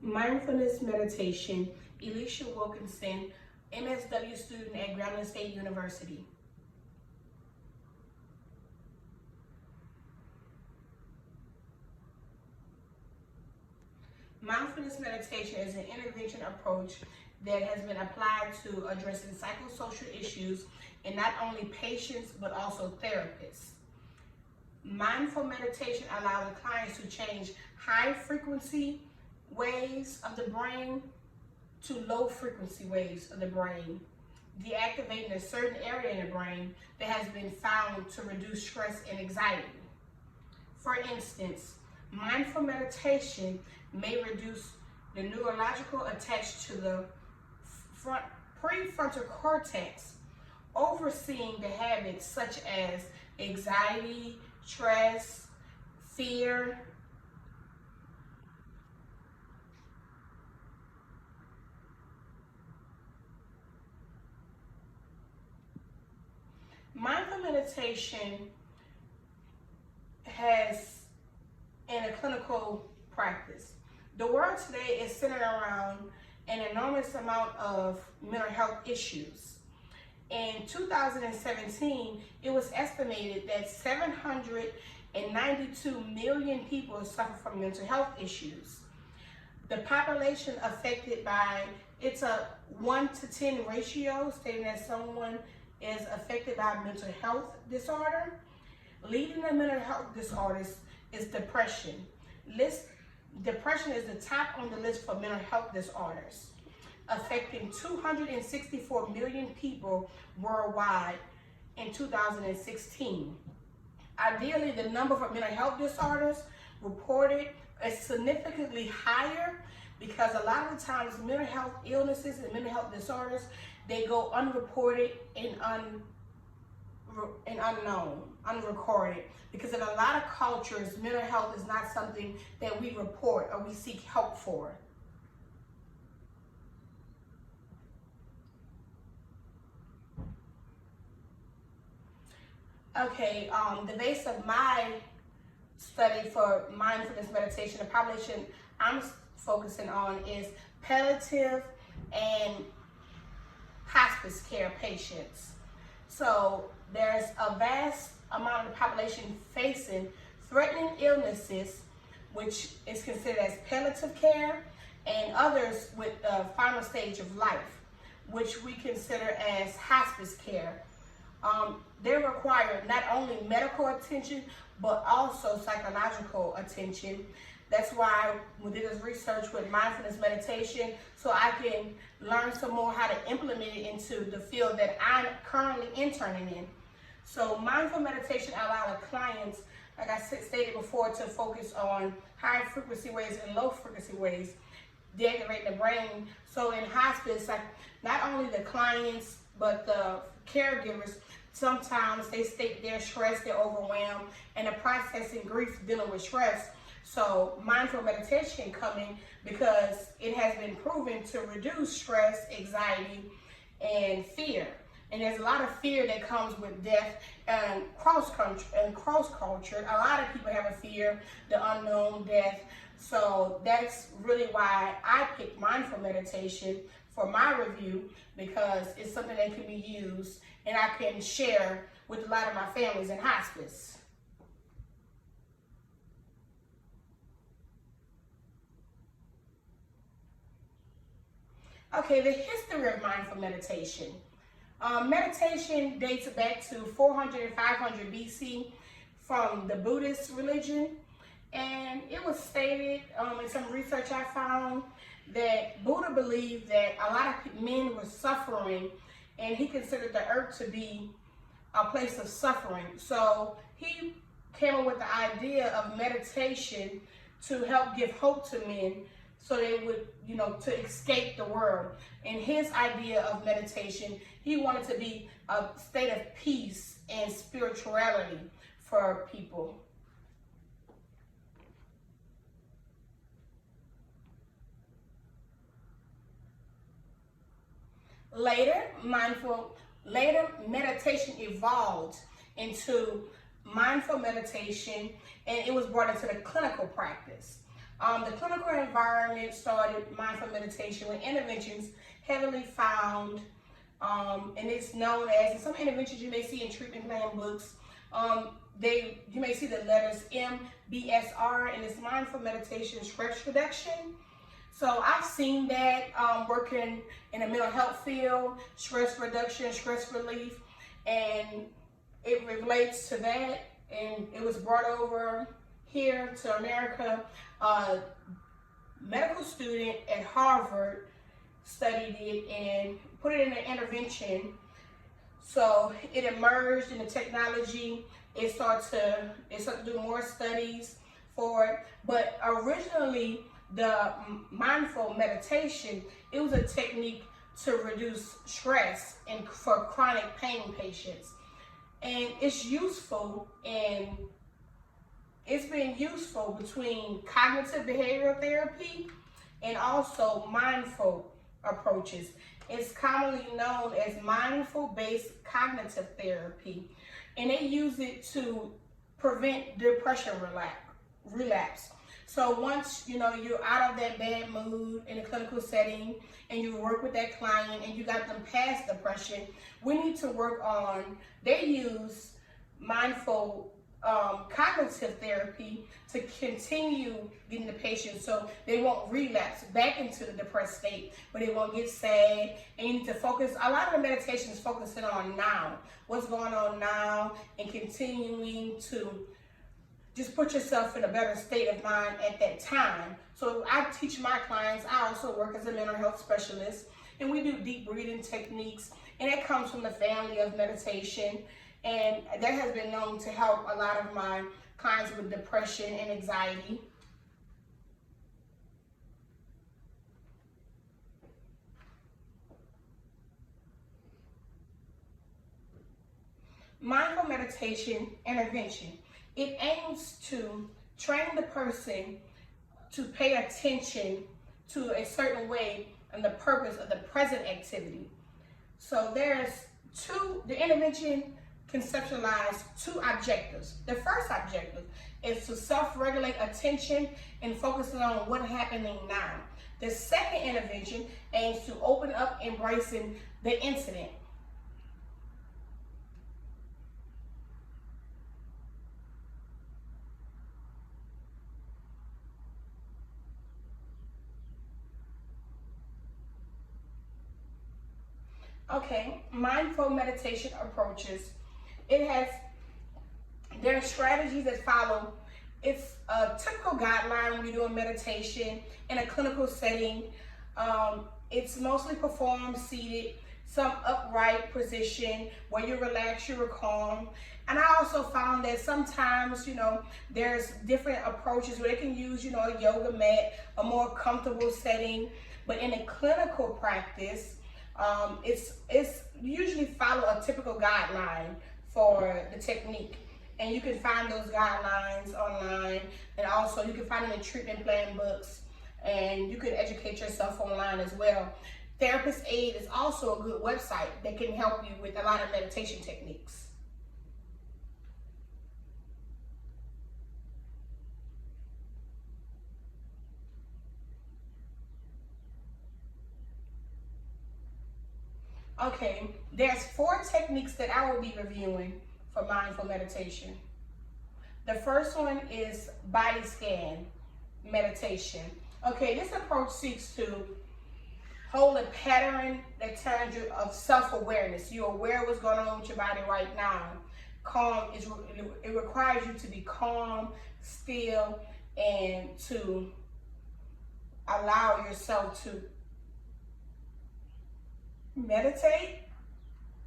Mindfulness Meditation, Elisha Wilkinson, MSW student at Grambling State University. Mindfulness meditation is an intervention approach that has been applied to addressing psychosocial issues in not only patients but also therapists. Mindful meditation allows the clients to change high frequency waves of the brain to low frequency waves of the brain, deactivating a certain area in the brain that has been found to reduce stress and anxiety. For instance, mindful meditation may reduce the neurological attached to the prefrontal cortex, overseeing the habits such as anxiety, stress, fear, mindful meditation has in a clinical practice. The world today is centered around an enormous amount of mental health issues. In 2017, it was estimated that 792 million people suffer from mental health issues. The population affected by, it's a 1 to 10 ratio, stating that someone is affected by a mental health disorder. Leading the mental health disorders is depression. Depression is the top on the list for mental health disorders, affecting 264 million people worldwide in 2016. Ideally, the number for mental health disorders reported is significantly higher because a lot of the times mental health illnesses and mental health disorders, they go unreported and unknown, unrecorded. Because in a lot of cultures, mental health is not something that we report or we seek help for. Okay, the base of my study for mindfulness meditation, the population I'm focusing on is palliative and hospice care patients. So there's a vast amount of the population facing threatening illnesses, which is considered as palliative care, and others with the final stage of life, which we consider as hospice care. They require not only medical attention, but also psychological attention. That's why we did this research with mindfulness meditation, so I can learn some more how to implement it into the field that I'm currently interning in. So mindful meditation allows the clients, like I stated before, to focus on high frequency waves and low frequency waves, deactivate the brain. So in hospice, like not only the clients, but the caregivers, sometimes they state they're stressed, they're overwhelmed, and the processing grief dealing with stress. So mindful meditation coming because it has been proven to reduce stress, anxiety, and fear. And there's a lot of fear that comes with death and cross culture. A lot of people have a fear, the unknown, death. So that's really why I picked mindful meditation for my review, because it's something that can be used and I can share with a lot of my families in hospice. Okay, the history of mindful meditation. Meditation dates back to 400 and 500 BC from the Buddhist religion. And it was stated in some research I found that Buddha believed that a lot of men were suffering, and he considered the earth to be a place of suffering. So he came up with the idea of meditation to help give hope to men, so they would, to escape the world. And his idea of meditation, he wanted to be a state of peace and spirituality for people. Later, meditation evolved into mindful meditation, and it was brought into the clinical practice. The clinical environment started mindful meditation with interventions heavily found, and it's known as, and some interventions you may see in treatment plan books, you may see the letters MBSR, and it's mindful meditation stress reduction. So I've seen that working in the mental health field, stress reduction, stress relief, and it relates to that, and it was brought over here to America. A medical student at Harvard studied it and put it in an intervention. So it emerged in the technology. It started to do more studies for it. But originally, the mindful meditation, it was a technique to reduce stress and for chronic pain patients. And it's useful, and it's been useful between cognitive behavioral therapy and also mindful approaches. It's commonly known as mindful-based cognitive therapy, and they use it to prevent depression relapse. So once you're out of that bad mood in a clinical setting, and you work with that client and you got them past depression, we need to work on, they use mindful cognitive therapy to continue getting the patient so they won't relapse back into the depressed state, but they won't get sad. And you need to focus, a lot of the meditation is focusing on now, what's going on now, and continuing to just put yourself in a better state of mind at that time. So I teach my clients, I also work as a mental health specialist, and we do deep breathing techniques, and it comes from the family of meditation. And that has been known to help a lot of my clients with depression and anxiety. Mindful meditation intervention. It aims to train the person to pay attention to a certain way and the purpose of the present activity. So the intervention conceptualize two objectives. The first objective is to self-regulate attention and focusing on what's happening now. The second intervention aims to open up embracing the incident. Okay, mindful meditation approaches. There are strategies that follow. It's a typical guideline when you're doing meditation in a clinical setting. It's mostly performed seated, some upright position where you relax, you're calm. And I also found that sometimes, there's different approaches where they can use, a yoga mat, a more comfortable setting. But in a clinical practice, it's usually follow a typical guideline for the technique, and you can find those guidelines online, and also you can find them in treatment plan books, and you can educate yourself online as well. Therapist Aid is also a good website that can help you with a lot of meditation techniques. Okay, there's 4 techniques that I will be reviewing for mindful meditation. The first one is body scan meditation. Okay, this approach seeks to hold a pattern that turns you of self-awareness. You're aware of what's going on with your body right now. It requires you to be calm, still, and to allow yourself to meditate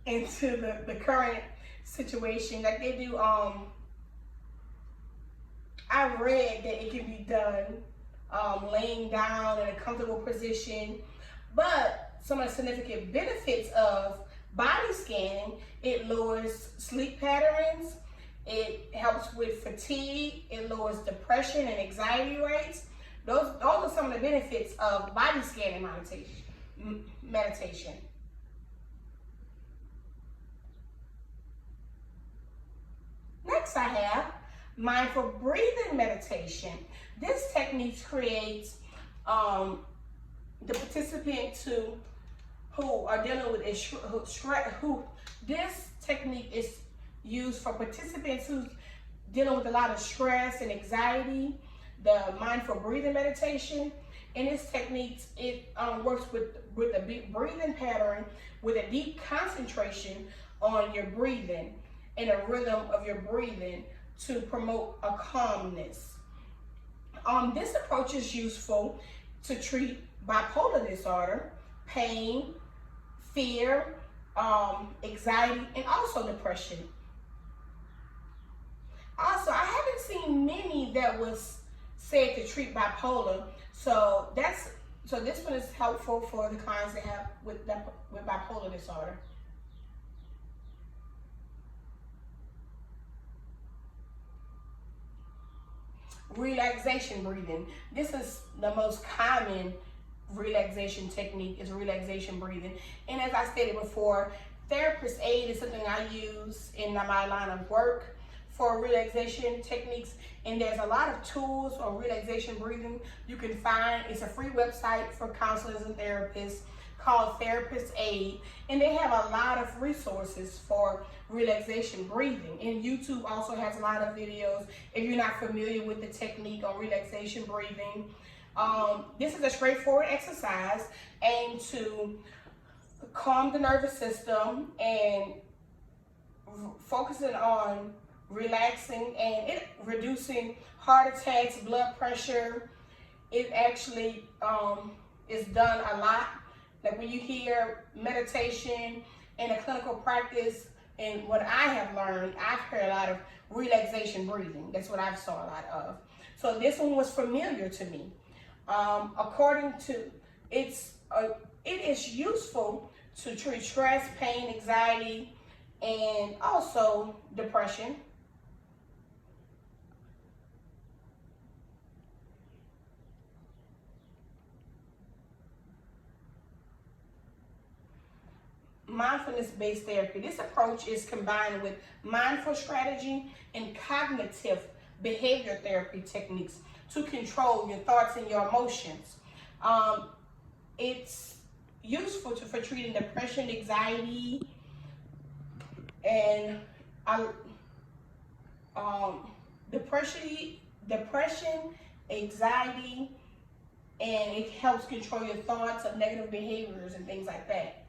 into the current situation. Like they do, I read that it can be done laying down in a comfortable position, but some of the significant benefits of body scanning, it lowers sleep patterns, it helps with fatigue, it lowers depression and anxiety rates. Those are some of the benefits of body scanning meditation. Next I have Mindful breathing meditation. This technique creates the participant who are dealing with this technique is used for participants who's dealing with a lot of stress and anxiety. The mindful breathing meditation. In this technique, it works with a breathing pattern with a deep concentration on your breathing and a rhythm of your breathing to promote a calmness. This approach is useful to treat bipolar disorder, pain, fear, anxiety, and also depression. Also, I haven't seen many that was said to treat bipolar, so this one is helpful for the clients that have with bipolar disorder. Relaxation breathing. This is the most common relaxation technique, is relaxation breathing. And as I stated before, therapist aid is something I use in my line of work for relaxation techniques. And there's a lot of tools on relaxation breathing you can find. It's a free website for counselors and therapists called Therapist Aid, and they have a lot of resources for relaxation breathing. And YouTube also has a lot of videos if you're not familiar with the technique on relaxation breathing. This is a straightforward exercise aimed to calm the nervous system and focusing on relaxing and it reducing heart attacks, blood pressure. It actually is done a lot. Like when you hear meditation in a clinical practice, and what I have learned, I've heard a lot of relaxation breathing. That's what I've saw a lot of. So this one was familiar to me. According to it is useful to treat stress, pain, anxiety, and also depression. Mindfulness-based therapy. This approach is combined with mindful strategy and cognitive behavior therapy techniques to control your thoughts and your emotions. It's useful for treating depression, anxiety, and depression, anxiety, and it helps control your thoughts of negative behaviors and things like that.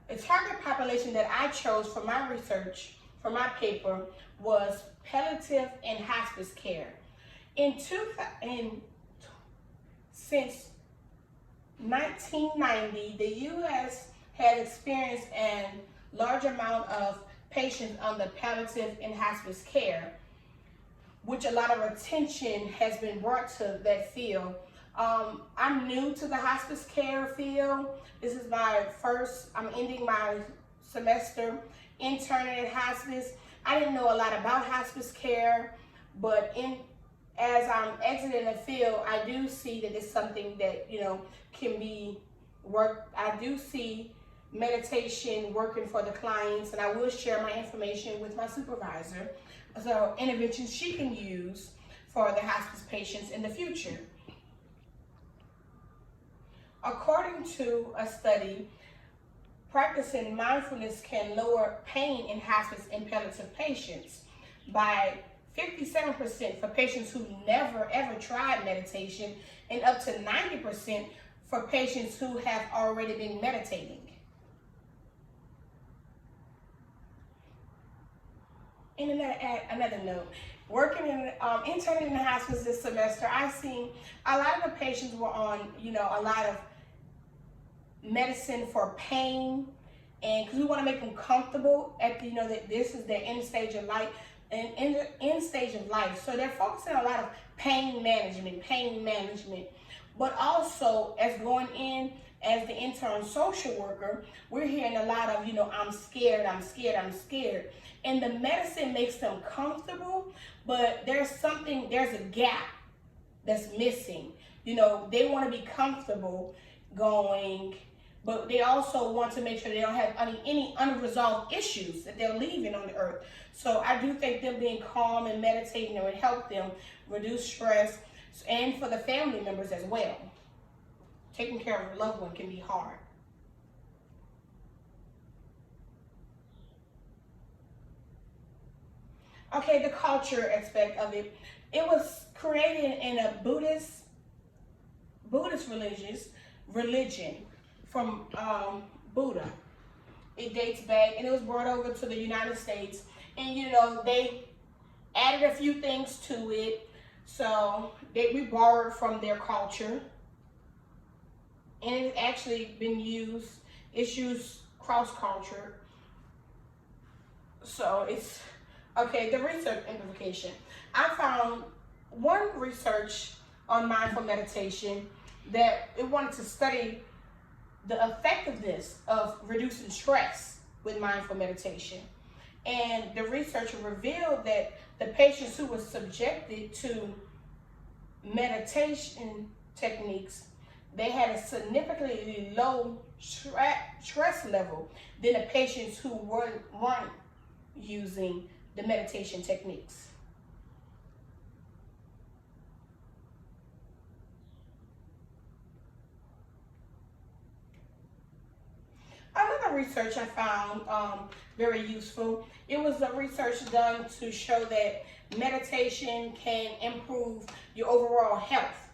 The target population that I chose for my research, for my paper, was palliative and hospice care. Since 1990, the U.S. had experienced a large amount of patients under palliative and hospice care, which a lot of attention has been brought to that field. I'm new to the hospice care field. This is I'm ending my semester interning at hospice. I didn't know a lot about hospice care, but as I'm exiting the field, I do see that it's something that, can be worked. I do see meditation working for the clients, and I will share my information with my supervisor. So interventions she can use for the hospice patients in the future. According to a study, practicing mindfulness can lower pain in hospice and palliative patients by 57% for patients who never ever tried meditation, and up to 90% for patients who have already been meditating. And another note, interning in the hospice this semester, I've seen a lot of the patients were on, a lot of medicine for pain, and because we want to make them comfortable that this is their end stage of life, so they're focusing on a lot of pain management, but also as going in as the intern social worker, we're hearing a lot of, I'm scared, and the medicine makes them comfortable, but there's a gap that's missing. they want to be comfortable going, but they also want to make sure they don't have any unresolved issues that they're leaving on the earth. So I do think them being calm and meditating would help them reduce stress, and for the family members as well. Taking care of a loved one can be hard. Okay, the culture aspect of it. It was created in a Buddhist religion from Buddha. It dates back, and it was brought over to the United States. And they added a few things to it, so we borrowed from their culture, and it's actually been used. It's used cross culture, so it's okay. The research implication. I found one research on mindful meditation that it wanted to study the effectiveness of reducing stress with mindful meditation. And the researcher revealed that the patients who were subjected to meditation techniques, they had a significantly low stress level than the patients who weren't using the meditation techniques. Another research I found very useful. It was a research done to show that meditation can improve your overall health.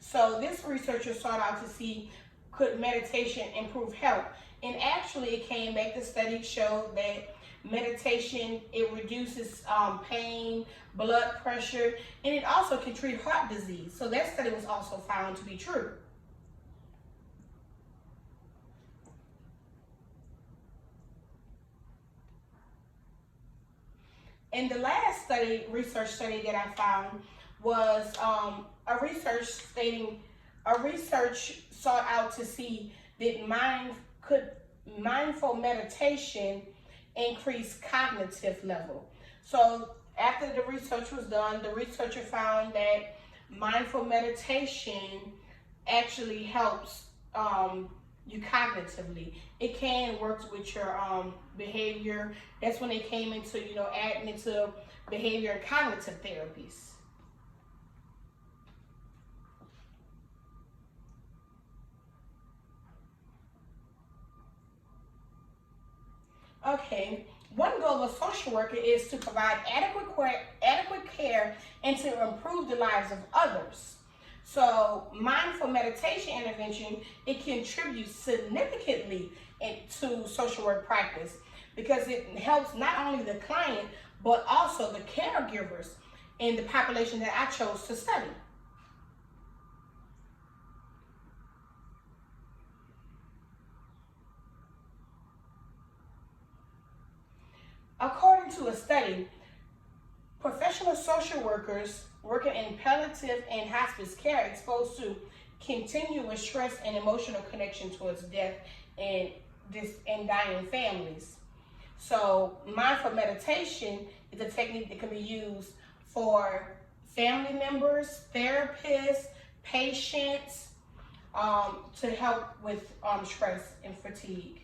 So this researcher sought out to see, could meditation improve health? And actually it came back, the study showed that meditation, it reduces pain, blood pressure, and it also can treat heart disease. So that study was also found to be true. And the last research study that I found was a research sought out to see that mindful meditation increase cognitive level. So after the research was done, the researcher found that mindful meditation actually helps you cognitively. It can work with your behavior. That's when they came into, adding into behavior and cognitive therapies. Okay, one goal of a social worker is to provide adequate care and to improve the lives of others. So mindful meditation intervention, it contributes significantly to social work practice because it helps not only the client, but also the caregivers in the population that I chose to study. According to a study, professional social workers working in palliative and hospice care exposed to continuous stress and emotional connection towards death and dying families. So mindful meditation is a technique that can be used for family members, therapists, patients, to help with stress and fatigue.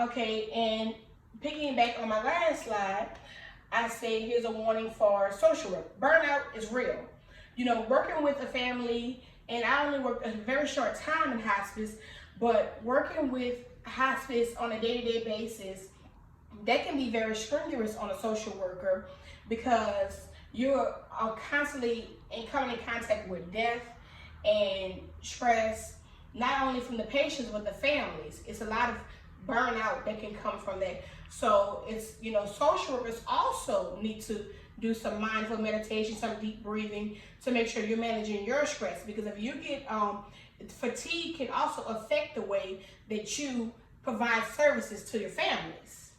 Okay, and picking back on my last slide, I say here's a warning for social work. Burnout is real. Working with a family, and I only worked a very short time in hospice, but working with hospice on a day-to-day basis, that can be very strenuous on a social worker because you are constantly coming in contact with death and stress, not only from the patients, but the families. It's a lot of burnout that can come from that. So it's, social workers also need to do some mindful meditation, some deep breathing to make sure you're managing your stress, because if you get fatigue can also affect the way that you provide services to your families.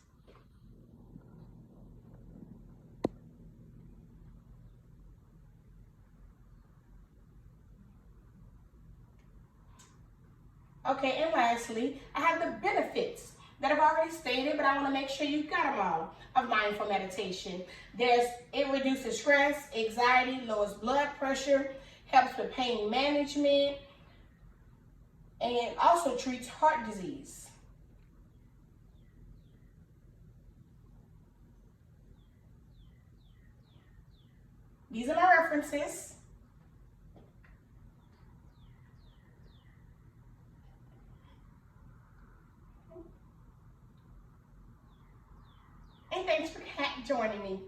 Okay, and lastly, I have the benefits that I've already stated, but I want to make sure you got them all, of mindful meditation. It reduces stress, anxiety, lowers blood pressure, helps with pain management, and it also treats heart disease. These are my references. And thanks for joining me.